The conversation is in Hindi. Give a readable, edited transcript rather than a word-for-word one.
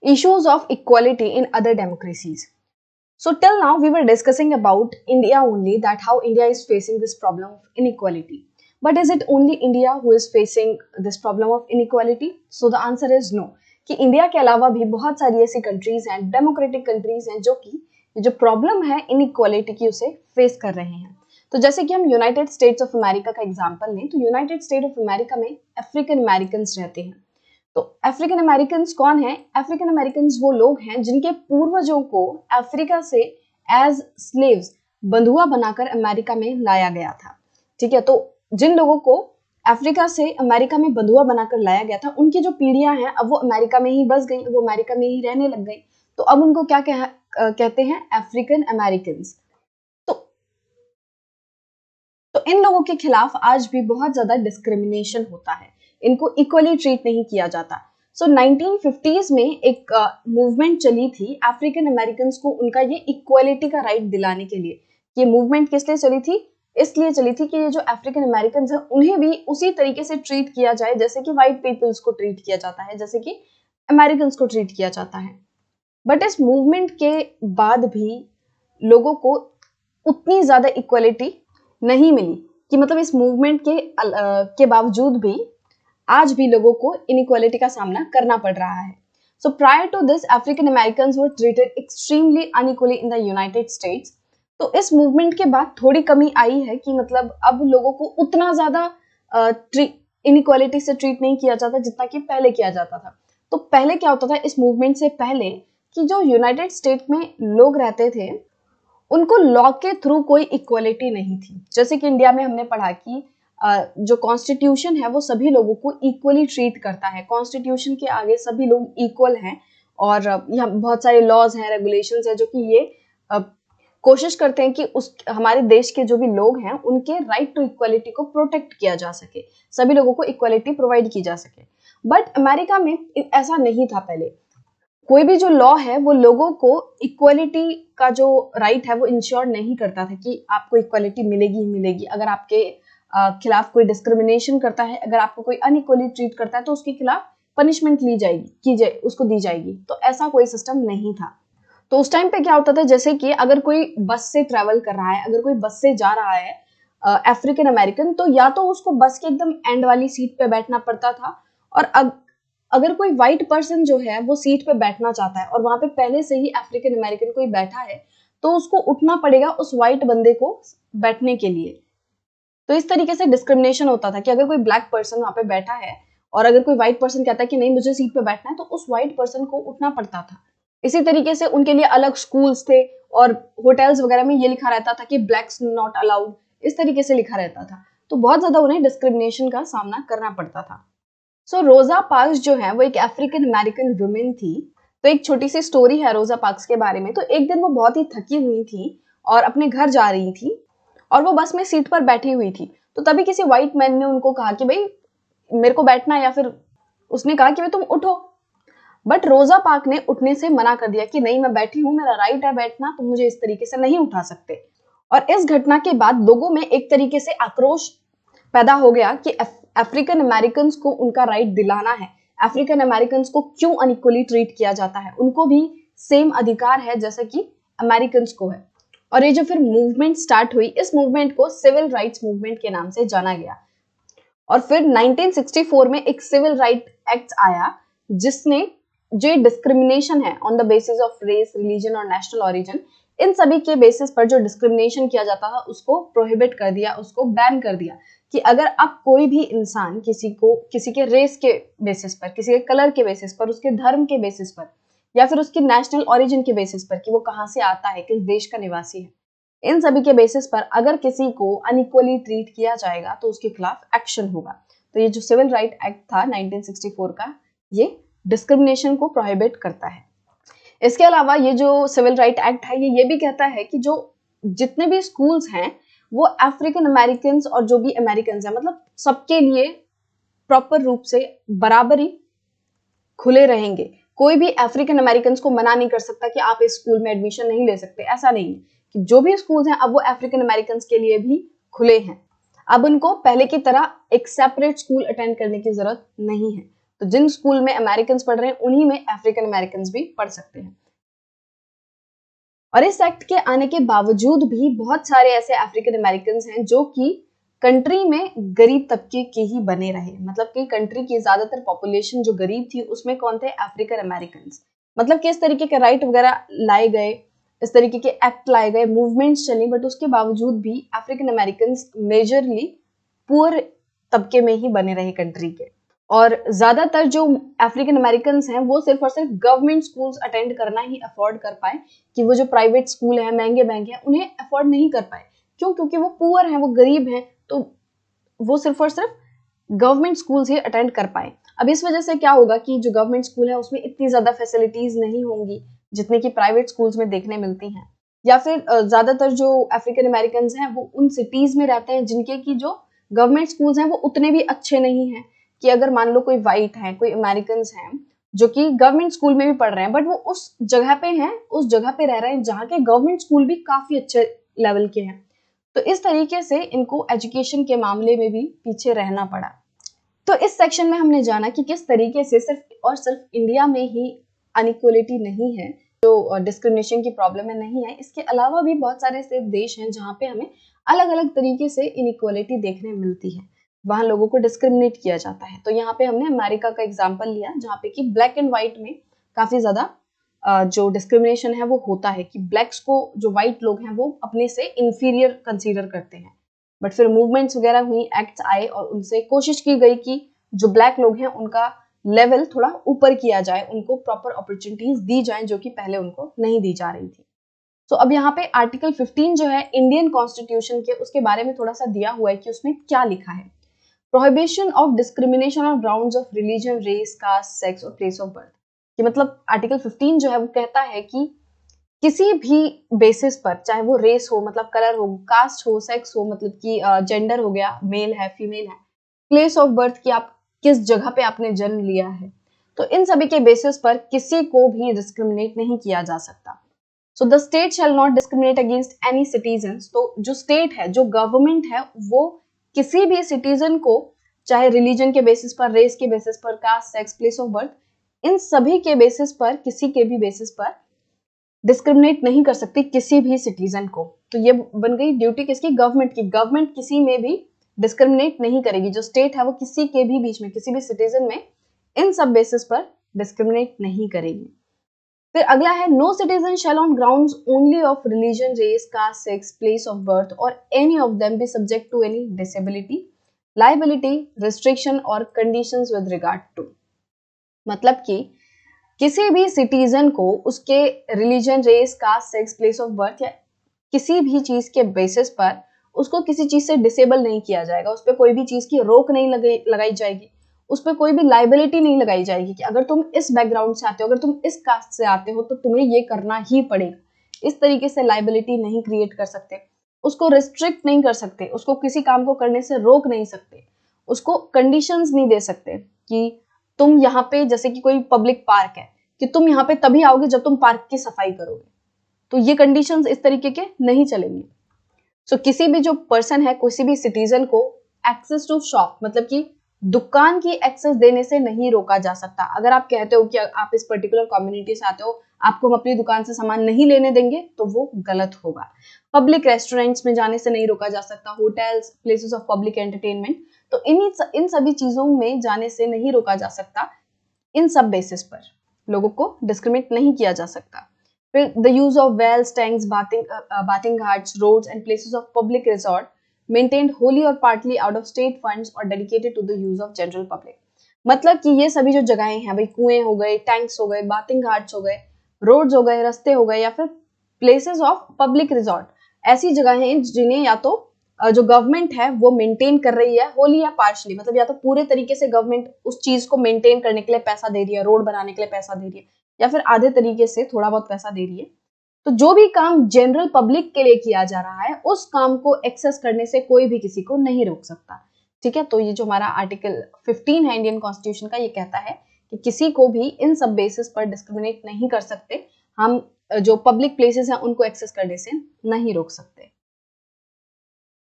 Issues of equality in other democracies. So till now we were discussing about India only, that how India is facing this problem of inequality. But is it only India who is facing this problem of inequality? So the answer is no. कि इंडिया के अलावा भी बहुत सारी ऐसी कंट्रीज हैं, डेमोक्रेटिक कंट्रीज हैं, जो कि जो प्रॉब्लम है इनइक्वालिटी की उसे फेस कर रहे हैं। तो जैसे कि हम यूनाइटेड स्टेट्स ऑफ अमेरिका का एग्जांपल लें, तो यूनाइटेड स्टेट ऑफ अमेरिका में अफ्रीकन अमेरिकन्स रहते हैं। तो अफ्रीकन अमेरिकन्स कौन है? अफ्रीकन अमेरिकन्स वो लोग हैं जिनके पूर्वजों को अफ्रीका से एज स्लेव्स, बंधुआ बनाकर अमेरिका में लाया गया था। ठीक है, तो जिन लोगों को अफ्रीका से अमेरिका में बंधुआ बनाकर लाया गया था, उनकी जो पीढ़ियां हैं अब वो अमेरिका में ही बस गई, वो अमेरिका में ही रहने लग गई। तो अब उनको क्या कहते हैं? African Americans. तो इन लोगों के खिलाफ आज भी बहुत ज्यादा डिस्क्रिमिनेशन होता है, इनको इक्वली ट्रीट नहीं किया जाता। सो 1950s में एक मूवमेंट चली थी अफ्रीकन अमेरिकन्स को उनका ये इक्वालिटी का राइट दिलाने के लिए। ये मूवमेंट किस लिए चली थी? इसलिए चली थी कि ये जो अफ्रीकन अमेरिकन्स हैं उन्हें भी उसी तरीके से ट्रीट किया जाए जैसे कि व्हाइट पीपल्स को ट्रीट किया जाता है, जैसे कि अमेरिकन्स को ट्रीट किया जाता है। बट इस मूवमेंट के बाद भी लोगों को उतनी ज्यादा इक्वालिटी नहीं मिली, कि मतलब इस मूवमेंट के बावजूद भी आज भी लोगों को इनइक्वालिटी का सामना करना पड़ रहा है। So prior to this African Americans were treated extremely unequally in the United States. तो इस मूवमेंट के बाद थोड़ी कमी आई है कि मतलब अब लोगों को उतना ज्यादा इनइक्वालिटी से ट्रीट नहीं किया जाता जितना कि पहले किया जाता था। तो पहले क्या होता था इस मूवमेंट से पहले, कि जो यूनाइटेड स्टेट में लोग रहते थे उनको लॉ के थ्रू कोई इक्वालिटी नहीं थी। जैसे कि इंडिया में हमने पढ़ा कि जो कॉन्स्टिट्यूशन है वो सभी लोगों को इक्वली ट्रीट करता है, कॉन्स्टिट्यूशन के आगे सभी लोग इक्वल हैं। और यहाँ बहुत सारे लॉज हैं, रेगुलेशंस हैं जो कि ये कोशिश करते हैं कि उस हमारे देश के जो भी लोग हैं उनके राइट टू इक्वालिटी को प्रोटेक्ट किया जा सके, सभी लोगों को इक्वालिटी प्रोवाइड की जा सके। बट अमेरिका में ऐसा नहीं था। पहले कोई भी जो लॉ है वो लोगों को इक्वालिटी का जो राइट है वो इंश्योर नहीं करता था कि आपको इक्वालिटी मिलेगी ही मिलेगी। अगर आपके खिलाफ कोई डिस्क्रिमिनेशन करता है, अगर आपको कोई अनइक्वली ट्रीट करता है तो उसके खिलाफ पनिशमेंट ली जाएगी, उसको दी जाएगी। तो ऐसा कोई सिस्टम नहीं था। तो उस टाइम पे क्या होता था, जैसे कि अगर कोई बस से ट्रेवल कर रहा है, अगर कोई बस से जा रहा है अफ्रीकन अमेरिकन, तो या तो उसको बस के एकदम एंड वाली सीट पे बैठना पड़ता था, और अगर कोई व्हाइट पर्सन जो है वो सीट पे बैठना चाहता है और वहां पे पहले से ही अफ्रीकन अमेरिकन कोई बैठा है, तो उसको उठना पड़ेगा उस व्हाइट बंदे को बैठने के लिए। तो इस तरीके से डिस्क्रिमिनेशन होता था कि अगर कोई ब्लैक पर्सन वहां पे बैठा है और अगर कोई व्हाइट पर्सन कहता है कि नहीं मुझे सीट पे बैठना है, तो उस व्हाइट पर्सन को उठना पड़ता था। इसी तरीके से उनके लिए अलग स्कूल्स थे और होटल्स वगैरह में ये लिखा रहता था कि ब्लैक्स नॉट अलाउड, इस तरीके से लिखा रहता था। तो बहुत ज्यादा उन्हें डिस्क्रिमिनेशन का सामना करना पड़ता था। सो रोजा पार्क्स जो है वो एक अफ्रीकन अमेरिकन वुमेन थी। तो एक छोटी सी स्टोरी है रोजा पार्क्स के बारे में। तो एक दिन वो बहुत ही थकी हुई थी और अपने घर जा रही थी, और वो बस में सीट पर बैठी हुई थी। तो तभी किसी व्हाइट मैन ने उनको कहा कि भाई मेरे को बैठना है, या फिर उसने कहा कि भाई तुम उठो। बट रोजा पार्क ने उठने से मना कर दिया कि नहीं मैं बैठी हूं, मेरा राइट है बैठना, तुम मुझे इस तरीके से नहीं उठा सकते। और इस घटना के बाद लोगों में एक तरीके से आक्रोश पैदा हो गया कि अफ्रीकन अमेरिकन्स को उनका राइट दिलाना है, अफ्रीकन अमेरिकन्स को क्यों अनइक्वली ट्रीट किया जाता है, उनको भी सेम अधिकार है जैसे कि अमेरिकन्स को है। और ये जो फिर मूवमेंट स्टार्ट हुई, इस मूवमेंट को सिविल राइट्स मूवमेंट के नाम से जाना गया। और फिर 1964 में एक सिविल राइट एक्ट आया जिसने जो डिस्क्रिमिनेशन है on the basis of race, religion और नेशनल ओरिजिन, इन सभी के बेसिस पर जो डिस्क्रिमिनेशन किया जाता था उसको प्रोहिबिट कर दिया, उसको बैन कर दिया। कि अगर अब कोई भी इंसान किसी के रेस के बेसिस पर, किसी के कलर के बेसिस पर, उसके धर्म के बेसिस पर, या फिर उसकी नेशनल ओरिजिन के बेसिस पर कि वो कहाँ से आता है, किस देश का निवासी है, इन सभी के बेसिस पर अगर किसी को अनइक्वली ट्रीट किया जाएगा तो उसके खिलाफ एक्शन होगा। तो ये जो सिविल राइट एक्ट था 1964 का, ये डिस्क्रिमिनेशन को प्रोहिबिट करता है। इसके अलावा ये जो सिविल राइट एक्ट है ये भी कहता है कि जो जितने भी स्कूल्स हैं वो अफ्रीकन अमेरिकन्स और जो भी अमेरिकन्स हैं, मतलब सबके लिए प्रॉपर रूप से बराबरी खुले रहेंगे। कोई भी अफ्रीकन अमेरिकन्स को मना नहीं कर सकता कि आप इस स्कूल में एडमिशन नहीं ले सकते। ऐसा नहीं है कि जो भी स्कूल्स हैं अब वो अफ्रीकन अमेरिकन्स के लिए भी खुले हैं। अब उनको पहले की तरह एक सेपरेट स्कूल अटेंड करने की जरूरत नहीं है। तो जिन स्कूल में अमेरिकन पढ़ रहे हैं उन्हीं में अफ्रीकन अमेरिकन भी पढ़ सकते हैं। और इस एक्ट के आने के बावजूद भी बहुत सारे ऐसे अफ्रीकन अमेरिकन हैं जो कि कंट्री में गरीब तबके के ही बने रहे। मतलब कि कंट्री की ज्यादातर पॉपुलेशन जो गरीब थी उसमें कौन थे? African American. मतलब कि इस तरीके के राइट वगैरह लाए गए, इस तरीके के एक्ट लाए गए, मूवमेंट्स चली, बट उसके बावजूद भी अफ्रीकन अमेरिकन मेजरली पुअर तबके में ही बने रहे कंट्री के। और ज्यादातर जो अफ्रीकन अमेरिकन हैं वो सिर्फ और सिर्फ गवर्नमेंट स्कूल्स अटेंड करना ही अफोर्ड कर पाए, कि वो जो प्राइवेट स्कूल है, महंगे महंगे हैं, उन्हें अफोर्ड नहीं कर पाए। क्यों? क्योंकि वो पुअर हैं, वो गरीब हैं, तो वो सिर्फ और सिर्फ गवर्नमेंट स्कूल्स ही अटेंड कर पाए। अब इस वजह से क्या होगा कि जो गवर्नमेंट स्कूल है उसमें इतनी ज्यादा फैसिलिटीज नहीं होंगी जितने की प्राइवेट स्कूल्स में देखने मिलती हैं। या फिर ज्यादातर जो अफ्रीकन अमेरिकन हैं वो उन सिटीज में रहते हैं जिनके की जो गवर्नमेंट स्कूल्स हैं वो उतने भी अच्छे नहीं हैं। कि अगर मान लो कोई वाइट है, कोई अमेरिकन हैं जो कि गवर्नमेंट स्कूल में भी पढ़ रहे हैं, बट वो उस जगह पे हैं, उस जगह पे रह रहे हैं जहाँ के गवर्नमेंट स्कूल भी काफी अच्छे लेवल के हैं, तो इस तरीके से इनको एजुकेशन के मामले में भी पीछे रहना पड़ा। तो इस सेक्शन में हमने जाना कि किस तरीके से सिर्फ और सिर्फ इंडिया में ही अनइक्वलिटी नहीं है, जो डिस्क्रिमिनेशन की प्रॉब्लम है नहीं है, इसके अलावा भी बहुत सारे ऐसे देश हैं जहाँ पे हमें अलग अलग तरीके से इनइक्वालिटी देखने मिलती है, वहां लोगों को डिस्क्रिमिनेट किया जाता है। तो यहाँ पे हमने अमेरिका का एग्जाम्पल लिया जहाँ पे कि ब्लैक एंड व्हाइट में काफी ज्यादा जो डिस्क्रिमिनेशन है वो होता है, कि ब्लैक्स को जो व्हाइट लोग हैं वो अपने से इंफीरियर कंसीडर करते हैं। बट फिर मूवमेंट्स वगैरह हुई, एक्ट्स आए और उनसे कोशिश की गई कि जो ब्लैक लोग हैं उनका लेवल थोड़ा ऊपर किया जाए, उनको प्रॉपर अपॉर्चुनिटीज दी जाए जो कि पहले उनको नहीं दी जा रही थी। तो अब यहाँ पे आर्टिकल 15 जो है इंडियन कॉन्स्टिट्यूशन के, उसके बारे में थोड़ा सा दिया हुआ है कि उसमें क्या लिखा है। Prohibition of discrimination on grounds of religion, race, caste, sex और प्लेस ऑफ बर्थ। कि मतलब आर्टिकल 15 जो है वो कहता है कि किसी भी बेसिस पर, चाहे वो रेस हो मतलब कलर हो, कास्ट हो, सेक्स हो मतलब कि जेंडर हो गया, मेल है फीमेल है, प्लेस ऑफ बर्थ की आप किस जगह पे आपने जन्म लिया है, तो इन सभी के बेसिस पर किसी को भी डिस्क्रिमिनेट नहीं किया जा सकता। So the state shall not discriminate against any citizens. तो जो स्टेट है, जो गवर्नमेंट है, वो किसी भी सिटीजन को चाहे रिलीजन के बेसिस पर, रेस के बेसिस पर, caste, sex, place of birth, इन सभी के बेसिस पर, किसी के भी बेसिस पर डिस्क्रिमिनेट नहीं कर सकती किसी भी सिटीजन को। तो ये बन गई ड्यूटी किसकी? गवर्नमेंट की। गवर्नमेंट किसी में भी डिस्क्रिमिनेट नहीं करेगी, जो स्टेट है वो किसी के भी बीच में, किसी भी सिटीजन में इन सब बेसिस पर डिस्क्रिमिनेट नहीं करेगी। फिर अगला है no citizen shall on grounds only of religion, race, caste, sex, place of birth और any of them be subject to any disability, liability, restriction और कंडीशंस विद रिगार्ड टू। मतलब कि किसी भी सिटीजन को उसके religion, race, caste, sex, place of birth या किसी भी चीज के बेसिस पर उसको किसी चीज से डिसेबल नहीं किया जाएगा, उस पर कोई भी चीज की रोक नहीं लगाई जाएगी, उस पर कोई भी लाइबिलिटी नहीं लगाई जाएगी कि अगर तुम इस बैकग्राउंड से आते हो, अगर तुम इस कास्ट से आते हो तो तुम्हें ये करना ही पड़ेगा। इस तरीके से लाइबिलिटी नहीं क्रिएट कर सकते, उसको रिस्ट्रिक्ट नहीं कर सकते, उसको किसी काम को करने से रोक नहीं सकते, उसको कंडीशंस नहीं दे सकते कि तुम यहाँ पे, जैसे कि कोई पब्लिक पार्क है, कि तुम यहाँ पे तभी आओगे जब तुम पार्क की सफाई करोगे, तो ये कंडीशंस इस तरीके के नहीं चलेंगे। सो किसी भी जो पर्सन है, किसी भी सिटीजन को एक्सेस टू शॉप मतलब कि दुकान की एक्सेस देने से नहीं रोका जा सकता। अगर आप कहते हो कि आप इस पर्टिकुलर कम्युनिटी से आते हो, आपको हम अपनी दुकान से सामान नहीं लेने देंगे, तो वो गलत होगा। पब्लिक रेस्टोरेंट्स में जाने से नहीं रोका जा सकता, hotels, places of public entertainment, तो इन सभी चीजों में जाने से नहीं रोका जा सकता। इन सब बेसिस पर लोगों को डिस्क्रिमिनेट नहीं किया जा सकता। फिर the use of wells, tanks, bathing ghats, roads and places of public resort maintained wholly और partly out of state funds और dedicated to the use of general public. मतलब कि ये सभी जो जगहें हैं भाई, कुएं हो गए, टैंक्स हो गए, बाथिंग घाट्स हो गए, रोड्स हो गए, रास्ते हो गए, या फिर प्लेसेस ऑफ पब्लिक रिसोर्ट, ऐसी जगहें हैं जिन्हें या तो जो गवर्नमेंट है वो मेंटेन कर रही है होली या पार्शली, मतलब या तो पूरे तरीके से गवर्नमेंट उस चीज को मेंटेन करने के लिए पैसा दे रही है, रोड बनाने के लिए पैसा दे रही है, या फिर आधे तरीके से थोड़ा बहुत पैसा दे रही है। तो जो भी काम जनरल पब्लिक के लिए किया जा रहा है, उस काम को एक्सेस करने से कोई भी किसी को नहीं रोक सकता। ठीक है, तो ये जो हमारा आर्टिकल 15 है इंडियन कॉन्स्टिट्यूशन का, ये कहता है कि किसी को भी इन सब बेसिस पर डिस्क्रिमिनेट नहीं कर सकते, हम जो पब्लिक प्लेसेस हैं उनको एक्सेस करने से नहीं रोक सकते।